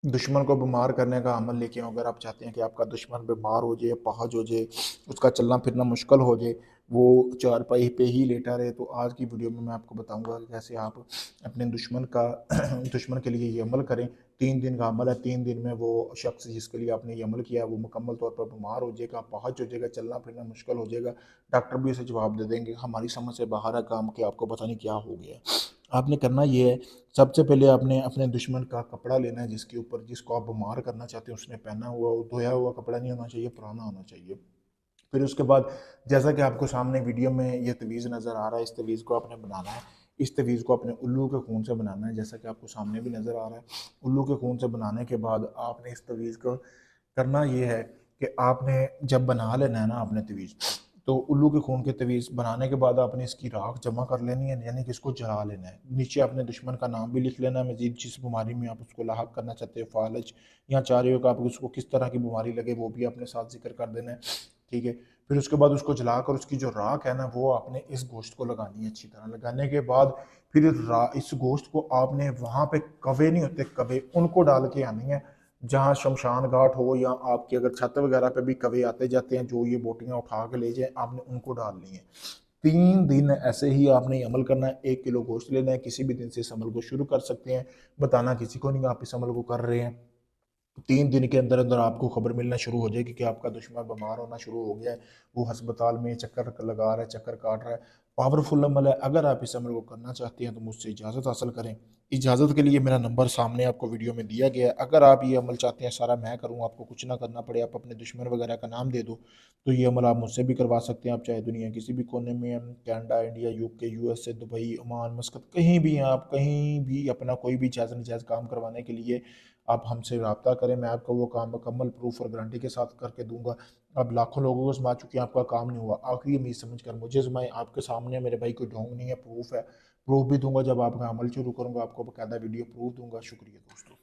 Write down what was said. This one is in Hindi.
दुश्मन को बीमार करने का अमल लेके आओ। अगर आप चाहते हैं कि आपका दुश्मन बीमार हो जाए, अपाहज हो जाए, उसका चलना फिरना मुश्किल हो जाए, वो चारपाई पे ही लेटा रहे, तो आज की वीडियो में मैं आपको बताऊंगा कि कैसे आप अपने दुश्मन का दुश्मन के लिए ये अमल करें। 3 दिन का अमल है। 3 दिन में वो शख्स जिसके लिए आपने ये अमल किया है वो मुकम्मल तौर पर बीमार हो जाएगा, अपाहज हो जाएगा, चलना फिरना मुश्किल हो जाएगा। डॉक्टर भी उसे जवाब दे देंगे हमारी समझ से बाहर है काम, कि आपको पता नहीं क्या हो गया है। आपने करना ये है, सबसे पहले आपने अपने दुश्मन का कपड़ा लेना है, जिसके ऊपर जिसको आप बीमार करना चाहते हैं उसने पहना हुआ, धोया हुआ कपड़ा नहीं होना चाहिए, पुराना होना चाहिए। फिर उसके बाद जैसा कि आपको सामने वीडियो में ये तवीज़ नज़र आ रहा है, इस तवीज़ को आपने बनाना है। इस तवीज़ को अपने उल्लू के खून से बनाना है, जैसा कि आपको सामने भी नज़र आ रहा है। उल्लू के खून से बनाने के बाद आपने इस तवीज़ को करना ये है कि आपने जब बना लेना है ना आपने तवीज़, तो उल्लू के खून के तवीज़ बनाने के बाद आपने इसकी राख जमा कर लेनी है, यानी कि इसको जला लेना है। नीचे अपने दुश्मन का नाम भी लिख लेना है, मजीद जिस बीमारी में आप उसको लाहक करना चाहते हो, फालज या चाह रहे हो कि आप उसको किस तरह की बीमारी लगे, वो भी अपने साथ जिक्र कर देना है। ठीक है। फिर उसके बाद उसको जलाकर उसकी जो राख है ना वो आपने इस गोश्त को लगानी है। अच्छी तरह लगाने के बाद फिर इस गोश्त को आपने वहाँ पे कवे नहीं होते, कवे उनको डाल के आनी है। जहाँ शमशान घाट हो या आपकी अगर छत वगैरह पे भी कवे आते जाते हैं जो ये बोटियां उठा के ले जाए, आपने उनको डालनी है। 3 दिन ऐसे ही आपने अमल करना है। 1 किलो गोश्त लेना है। किसी भी दिन से इस अमल को शुरू कर सकते हैं, बताना किसी को नहीं आप इस अमल को कर रहे हैं। 3 दिन के अंदर अंदर आपको खबर मिलना शुरू हो जाएगी कि आपका दुश्मन बीमार होना शुरू हो गया है, वो अस्पताल में चक्कर लगा रहा है, चक्कर काट रहा है। पावरफुल अमल है। अगर आप इस अमल को करना चाहते हैं तो मुझसे इजाज़त हासिल करें। इजाज़त के लिए मेरा नंबर सामने आपको वीडियो में दिया गया है। अगर आप ये अमल चाहते हैं सारा मैं करूँ, आपको कुछ ना करना पड़े, आप अपने दुश्मन वगैरह का नाम दे दो, तो ये अमल आप मुझसे भी करवा सकते हैं। आप चाहे दुनिया किसी भी कोने में हैं, Canada, India, UK, USA, Dubai, Oman, मस्कत, कहीं भी हैं आप, कहीं भी अपना कोई भी जायज़ नजायज़ काम करवाने के लिए आप हमसे रब्ता करें। मैं आपको वो काम मुकम्मल प्रूफ और गारंटी के साथ करके दूंगा। अब लाखों लोगों को आजमा चुके हैं, आपका काम नहीं हुआ, आखिरी उम्मीद समझ कर मुझे आजमाएं। आपके सामने मेरे भाई कोई ढोंग नहीं है, प्रूफ है। प्रूफ भी दूंगा जब आपका अमल शुरू करूंगा, आपको बाकायदा वीडियो प्रूफ दूंगा। शुक्रिया दोस्तों।